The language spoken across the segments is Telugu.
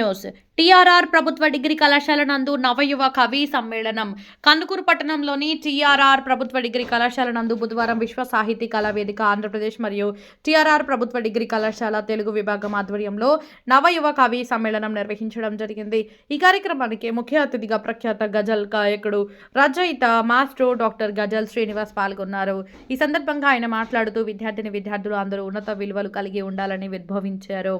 న్యూస్. టీఆర్ఆర్ ప్రభుత్వ డిగ్రీ కళాశాల నందు నవయువ కవి సమ్మేళనం. కందుకూరు పట్టణంలోని టీఆర్ఆర్ ప్రభుత్వ డిగ్రీ కళాశాల నందు బుధవారం విశ్వ సాహితీ కళా వేదిక ఆంధ్రప్రదేశ్ మరియు టీఆర్ఆర్ ప్రభుత్వ డిగ్రీ కళాశాల తెలుగు విభాగం ఆధ్వర్యంలో నవయువ కవి సమ్మేళనం నిర్వహించడం జరిగింది. ఈ కార్యక్రమానికి ముఖ్య అతిథిగా ప్రఖ్యాత గజల్ గాయకుడు రచయిత మాస్ట్రో డాక్టర్ గజల్ శ్రీనివాస్ పాల్గొన్నారు. ఈ సందర్భంగా ఆయన మాట్లాడుతూ విద్యార్థులు అందరూ ఉన్నత విలువలు కలిగి ఉండాలని ఉద్భవించారు.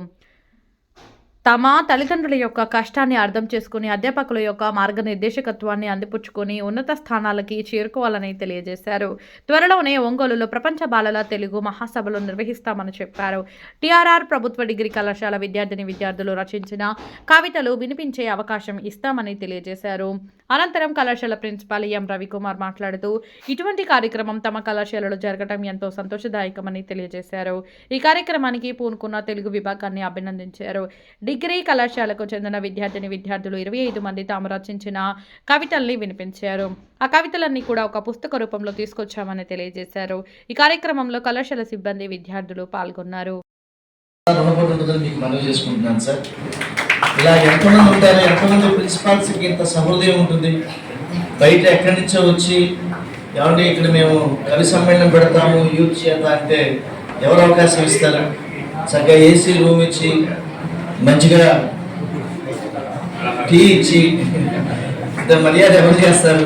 తమ తల్లిదండ్రుల యొక్క కష్టాన్ని అర్థం చేసుకుని అధ్యాపకుల యొక్క మార్గనిర్దేశకత్వాన్ని అందిపుచ్చుకొని ఉన్నత స్థానాలకి చేరుకోవాలని తెలియజేశారు. త్వరలోనే ఒంగోలులో ప్రపంచ బాలల తెలుగు మహాసభలు నిర్వహిస్తామని చెప్పారు. టీఆర్ఆర్ ప్రభుత్వ డిగ్రీ కళాశాల విద్యార్థులు రచించిన కవితలు వినిపించే అవకాశం ఇస్తామని తెలియజేశారు. అనంతరం కళాశాల ప్రిన్సిపాల్ ఎం రవికుమార్ మాట్లాడుతూ ఇటువంటి కార్యక్రమం తమ కళాశాలలో జరగడం ఎంతో సంతోషదాయకమని తెలియజేశారు. ఈ కార్యక్రమానికి పూనుకున్న తెలుగు విభాగాన్ని అభినందించారు. డిగ్రీ కళాశాలకు చెందిన విద్యార్థులు 25 మంది తాము రచించిన కవితల్ని వినిపించారు. ఆ కవితలన్నీ కూడా ఒక పుస్తక రూపంలో తీసుకొచ్చామని తెలియజేశారు. ఈ కార్యక్రమంలో కళాశాల సిబ్బంది విద్యార్థులు పాల్గొన్నారు. ఇలా ఎంతమంది ఉంటారు, ఎంతమంది ప్రిన్సిపాల్స్కి ఇంత సహృదయం ఉంటుంది. బయట ఎక్కడి నుంచో వచ్చి ఏమంటే ఇక్కడ మేము కవి సమ్మేళనం పెడతాము యూత్ చేత అంటే ఎవరు అవకాశం ఇస్తారు? చక్కగా ఏసీ రూమ్ ఇచ్చి మంచిగా టీ ఇచ్చి మర్యాద ఎవరు చేస్తారు?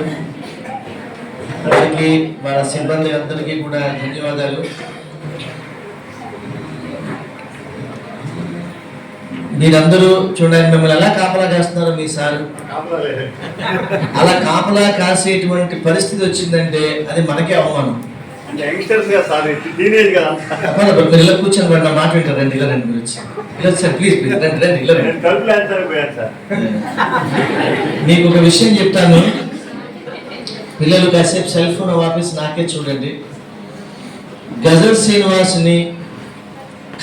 వారికి వాళ్ళ సిబ్బంది అందరికీ కూడా ధన్యవాదాలు. మీరందరూ చూడండి, మిమ్మల్ని ఎలా కాపలా చేస్తున్నారు మీ సారు. అలా కాపలా కాసేటువంటి పరిస్థితి వచ్చిందంటే అది మనకే అవమానం. మీరు ఇలా కూర్చొని వాడు నా మాట వింటారండి. ఇలా రండి, మీరు వచ్చి ఇలా సార్ ప్లీజ్ రండి ఇలా రండి. మీకు ఒక విషయం చెప్తాను. పిల్లలు కాసేపు సెల్ ఫోన్ ఆఫీస్ నాకే చూడండి. గజల్ శ్రీనివాస్ని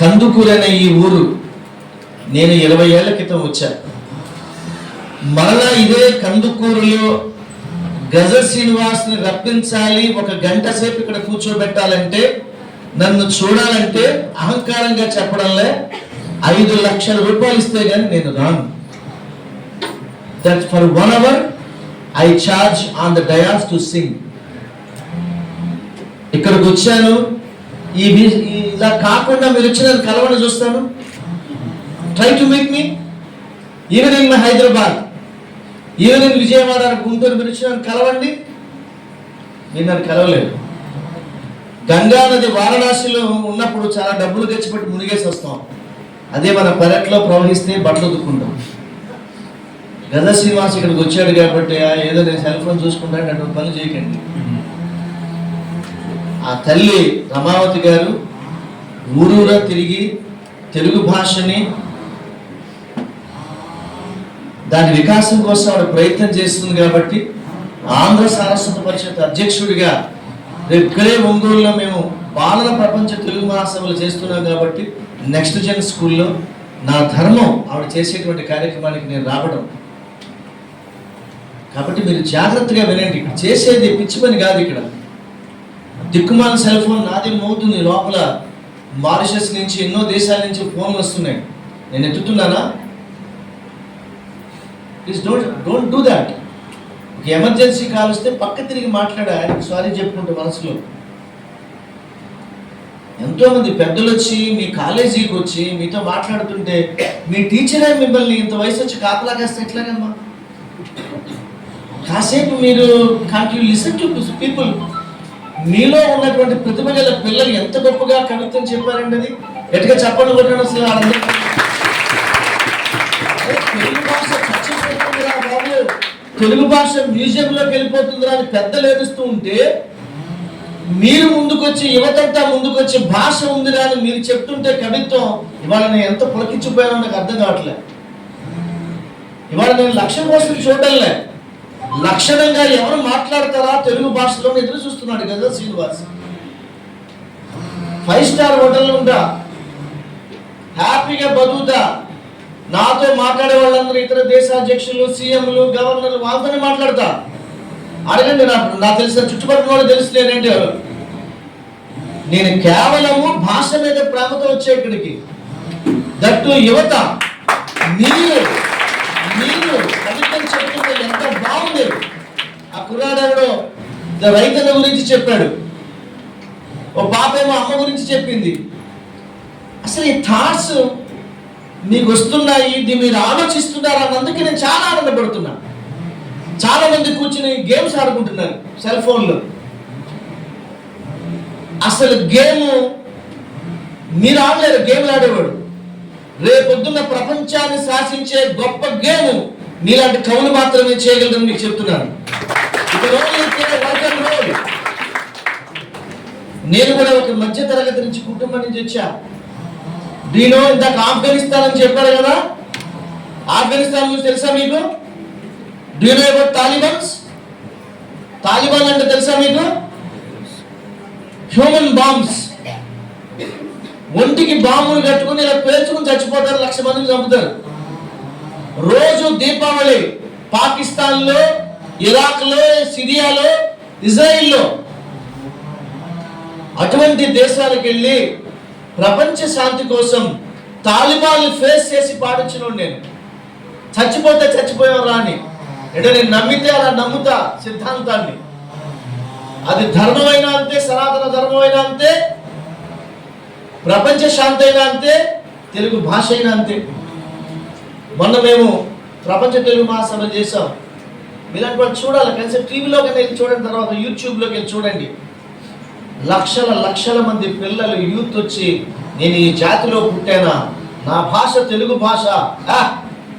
కందుకూరు అనే ఈ ఊరు నేను 20 ఏళ్ల క్రితం వచ్చాను. మరలా ఇదే కందుకూరులో గజల్ శ్రీనివాస్ని రప్పించాలి, 1 గంట సేపు ఇక్కడ కూర్చోబెట్టాలంటే, నన్ను చూడాలంటే అహంకారంగా చెప్పడంలే 5 లక్షల రూపాయలు ఇస్తే కానీ నేను రాను. That for 1 hour I charge on the dais to sing. ఇక్కడికి వచ్చాను. ఇలా కాకుండా మీరు వచ్చిన కలవని చూస్తాను. Try to make me even in my Hyderabad, even in Vijayawada, Guntur, మీరు వచ్చిన కలవండి. మీరు నన్ను కలవలేదు. గంగా నది వారణాసిలో ఉన్నప్పుడు చాలా డబ్బులు తెచ్చిపెట్టి మునిగేసి వస్తాం. అదే మన పెరట్లో ప్రవహిస్తే బట్టలు ఉతుక్కుంటాం. గజల్ శ్రీనివాస్ ఇక్కడికి వచ్చాడు కాబట్టి ఏదో నేను సెల్ ఫోన్ చూసుకుంటాను అటువంటి పనులు చేయకండి. ఆ తల్లి రమావతి గారు ఊరూరా తిరిగి తెలుగు భాషని దాని వికాసం కోసం ఆవిడ ప్రయత్నం చేస్తుంది కాబట్టి ఆంధ్ర సారస్వత పరిషత్ అధ్యక్షుడిగా ఇక్కడే ఒంగోలులో మేము బాలల ప్రపంచ తెలుగు మహాసభలు చేస్తున్నాం కాబట్టి నెక్స్ట్ జన్ స్కూల్లో నా ధర్మం ఆవిడ చేసేటువంటి కార్యక్రమానికి నేను రావడం. కాబట్టి మీరు జాగ్రత్తగా వినండి. చేసేది పిచ్చి పని కాదు. ఇక్కడ దిక్కుమాల సెల్ ఫోన్ నాది మోగుతుంది. లోపల మారిషస్ నుంచి ఎన్నో దేశాల నుంచి ఫోన్లు వస్తున్నాయి. నేను ఎత్తుతున్నానా? Please don't do that. Emergency call వస్తే పక్క తిరిగి మాట్లాడా, ఆయనకు సారీ చెప్పుకుంటే మనసులో. ఎంతోమంది పెద్దలు వచ్చి మీ కాలేజీకి వచ్చి మీతో మాట్లాడుతుంటే మీ టీచరే మిమ్మల్ని ఇంత వయసు వచ్చి కాపలా కాస్తే ఎట్లాగమ్మా? కాసేపు మీరు can't you listen to people. మీలో ఉన్నటువంటి ప్రతిభ గల పిల్లలు ఎంత గొప్పగా కవిత్వం చెప్పారండి. అది ఎటుగా చెప్పండి కొట్టడం అసలు ఆనందం. తెలుగు భాష మ్యూజియంలోకి వెళ్ళిపోతుందిరా అని పెద్దలు ఏడుస్తూ ఉంటే మీరు ముందుకొచ్చి, యువతంతా ముందుకొచ్చి భాష ఉందిరా అని మీరు చెప్తుంటే కవిత్వం ఇవాళ నేను ఎంత పులకించిపోయానో నాకు అర్థం కావట్లే. ఇవాళ నేను లక్ష్యం కోసం చూడడంలే, లక్షణంగా ఎవరు మాట్లాడతారా తెలుగు భాషలో ఎదురు చూస్తున్నాడు కదా శ్రీనివాస్. 5 స్టార్ హోటల్లో ఉంటా, హ్యాపీగా బతుకుతా. నాతో మాట్లాడే వాళ్ళందరూ ఇతర దేశాధ్యక్షులు, సీఎంలు, గవర్నర్లు, వాళ్ళతోనే మాట్లాడతా. అడగండి, నాకు తెలిసిన చుట్టుపక్కల వాళ్ళు తెలుసులేనంటే. నేను కేవలము భాష మీద ప్రేమతో వచ్చే ఇక్కడికి. దట్టు యువత మీరు కవిత్వం చెప్తుంటే ఎంత బాగుంది. ఆ కుర్రాడెవడో రైతన్న గురించి చెప్పాడు, ఓ పాపేమో అమ్మ గురించి చెప్పింది. అసలు ఈ థాట్స్ మీకు వస్తున్నాయి, ఇది మీరు ఆలోచిస్తున్నారు అన్నందుకే నేను చాలా ఆనందపడుతున్నా. చాలా మంది కూర్చుని గేమ్స్ ఆడుకుంటున్నారు సెల్ ఫోన్లో. అసలు గేమ్ మీరు ఆడలేరు, గేమ్లు ఆడేవాడు. రేపొద్దున్న ప్రపంచాన్ని శాసించే గొప్ప గేమ్ మీలాంటి కవులు మాత్రమే చేయగలరని మీకు చెప్తున్నాను. నేను కూడా ఒక మధ్య తరగతి నుంచి కుటుంబం నుంచి వచ్చా. దీనో ఇందాక ఆఫ్ఘనిస్తాన్ అని చెప్పారు కదా, ఆఫ్ఘనిస్తాన్ గురించి తెలుసా మీకు? Do you know about Talibans? Taliban అంటే తెలుసా మీకు? Human bombs. ఒంటికి బాంబులు కట్టుకుని ఇలా పేర్చుకుని చచ్చిపోతారు, 1,00,000 మందిని చంపుతారు రోజు. దీపావళి పాకిస్తాన్లో, ఇరాక్లో, సిరియాలో, ఇజ్రాయిల్లో అటువంటి దేశాలకు వెళ్ళి ప్రపంచ శాంతి కోసం తాలిబాన్లు ఫేస్ చేసి పాటించిన నేను. చచ్చిపోతే చచ్చిపోయావు రాని అంటే నేను నమ్మితే అలా నమ్ముతా సిద్ధాంతాన్ని. అది ధర్మమైనా అంతే, సనాతన ధర్మమైనా అంతే, ప్రపంచ శాంతి అయినా అంతే, తెలుగు భాష అయినా అంతే. మొన్న మేము ప్రపంచ తెలుగు మహాసభ చేసాం. మీలాంటి వాళ్ళు చూడాలి, కలిసి టీవీలోకి వెళ్ళి చూడండి, తర్వాత యూట్యూబ్లోకి వెళ్ళి చూడండి. లక్షల మంది పిల్లలు, యూత్ వచ్చి నేను ఈ జాతిలో పుట్టానా, నా భాష తెలుగు భాష,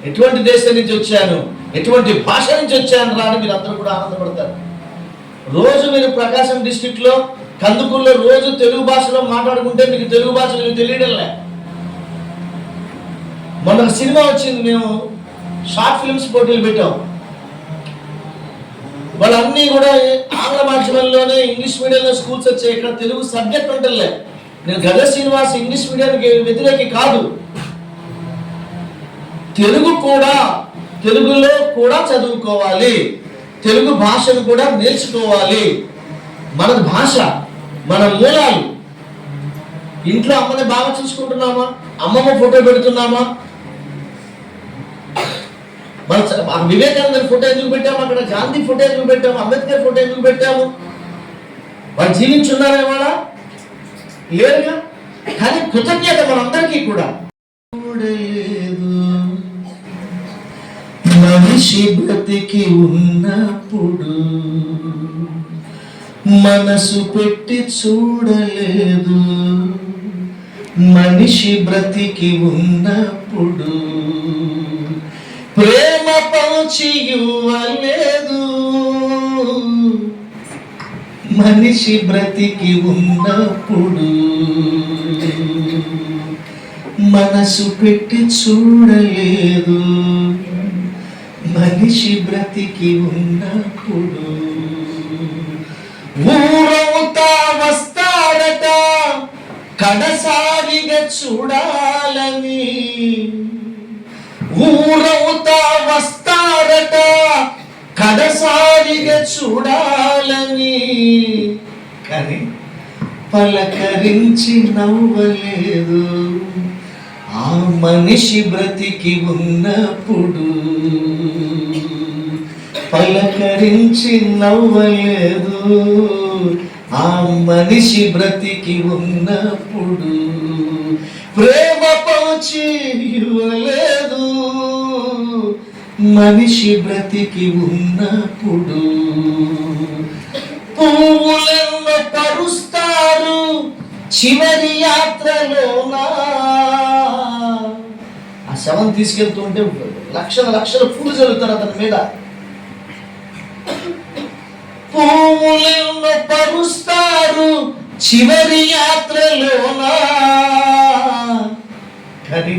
ఎటువంటి దేశం నుంచి వచ్చాను, ఎటువంటి భాష నుంచి వచ్చాను రాని మీరు అందరూ కూడా ఆనందపడతారు. రోజు మీరు ప్రకాశం డిస్ట్రిక్ట్లో కందుకూరులో రోజు తెలుగు భాషలో మాట్లాడుకుంటే మీకు తెలుగు భాష మీకు తెలియడంలే. మొన్న సినిమా వచ్చింది, మేము షార్ట్ ఫిల్మ్స్ పోటీలు పెట్టాం. వాళ్ళన్నీ కూడా ఆంగ్ల మాధ్యమంలోనే, ఇంగ్లీష్ మీడియంలో స్కూల్స్ వచ్చాయి. ఇక్కడ తెలుగు సబ్జెక్ట్ ఉంటలే. నేను గజల్ శ్రీనివాస్ ఇంగ్లీష్ మీడియానికి వ్యతిరేకి కాదు. తెలుగులో కూడా చదువుకోవాలి, తెలుగు భాషను కూడా నేర్చుకోవాలి. మన భాష, మన మూలాలు. ఇంట్లో అమ్మని బాగా చూసుకుంటున్నామా? అమ్మమ్మ ఫోటో పెడుతున్నామా? మన వివేకానంద ఫోటో ఎందుకు పెట్టాము? అక్కడ గాంధీ ఫోటో ఎందుకు పెట్టాము? అంబేద్కర్ ఫోటో ఎందుకు పెట్టాము? వాళ్ళు జీవించున్నారా ఇవాళ? లేరుగా. కానీ కృతజ్ఞత మనందరికీ కూడా. మనిషి బ్రతికి ఉన్నప్పుడు మనసు పెట్టి చూడలేదు, మనిషి బ్రతికి ఉన్నప్పుడు ప్రేమ పంచి ఇవ్వలేదు, మనిషి బ్రతికి ఉన్నప్పుడు మనసు పెట్టి చూడలేదు, మనిషి బ్రతికి ఉన్నప్పుడు. ఊరవుతా వస్తారట కడసారిగా చూడాలని, ఊరవుతా వస్తారట కడసారిగా చూడాలని, కానీ పలకరించి నవ్వలేదు, ఆ మనిషి బ్రతికి ఉన్నప్పుడు. పలకరించి నవ్వలేదు, ఆ మనిషి బ్రతికి ఉన్నప్పుడు. ప్రేమ పంచి ఇవ్వలేదు, మనిషి బ్రతికి ఉన్నప్పుడు. పువ్వులను పరుస్తారు చివరి యాత్రలోనా, ఆ శవం తీసుకెళ్తుంటే లక్షల పూలు చల్లుతారు అతని మీద. పువ్వులను పరుస్తారు చివరి యాత్రలోనా, కానీ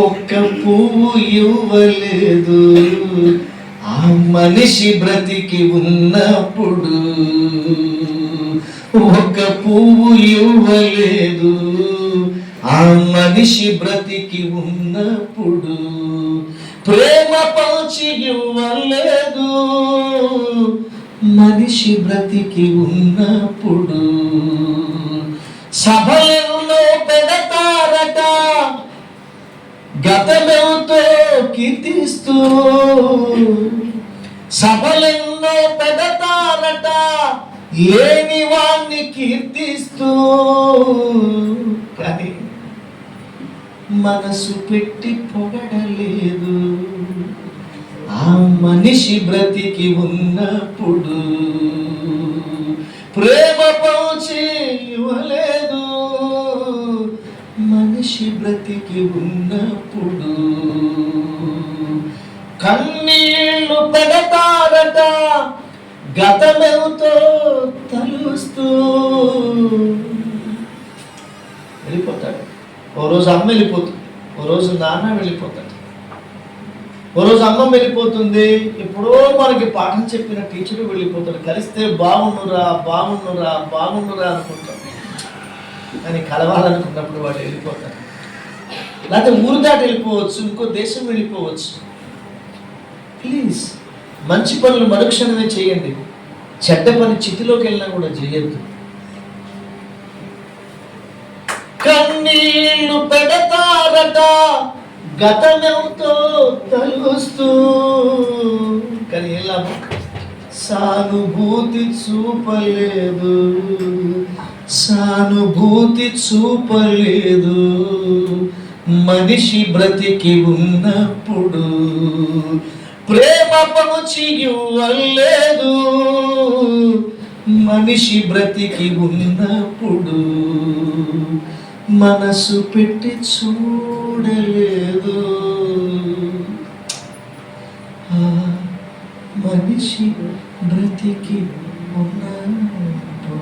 ఒక్క పువ్వు ఇవ్వలేదు, ఆ మనిషి బ్రతికి ఉన్నప్పుడు. ఒక్క పువ్వు ఇవ్వలేదు, ఆ మనిషి బ్రతికి ఉన్నప్పుడు. ప్రేమ పంచి ఇవ్వలేదు, మనిషి బ్రతికి ఉన్నప్పుడు. సభలలో పెడతారట గతమే కీర్తిస్తూ సభలెన్నో పెడతారట లేని వాణ్ణి కీర్తిస్తూ, కానీ మనసు పెట్టి పొగడలేదు. ఆ మనిషి బ్రతికి ఉన్నప్పుడు ప్రేమ పంచి ఇవ్వలేదు. మనిషి బ్రతికి ఉన్నప్పుడు కన్నీళ్లు పెడతారట గతమెవుతో తలుస్తూ. వెళ్ళిపోతాడు. ఓ రోజు అమ్మ వెళ్ళిపోతుంది, ఓ రోజు నాన్న వెళ్ళిపోతాడు, ఓ రోజు అమ్మ వెళ్ళిపోతుంది, ఎప్పుడో మనకి పాఠం చెప్పిన టీచరు వెళ్ళిపోతాడు. కలిస్తే బాగుండురా బాగుండురా బాగుండురా అనుకుంటాం, కానీ కలవాలనుకున్నప్పుడు వాడు వెళ్ళిపోతాడు. లేకపోతే ఊరు దాటి వెళ్ళిపోవచ్చు, ఇంకో దేశం వెళ్ళిపోవచ్చు. ప్లీజ్ మంచి పనులు మరుక్షణమే చేయండి, చెడ్డ పని చితిలోకి వెళ్ళినా కూడా చేయొద్దు. కన్నీళ్లు పెడతారట గతమెవుతో తలుస్తూ, కానీ ఎలా సానుభూతి చూపలేదు, సానుభూతి చూపలేదు. మనిషి బ్రతికి ఉన్నప్పుడు ప్రేమ పంచి ఇవ్వలేదు. మనిషి బ్రతికి ఉన్నప్పుడు మనసు పెట్టి చూడలేదు. ఆ మనిషి బ్రతికి ఉన్నప్పుడు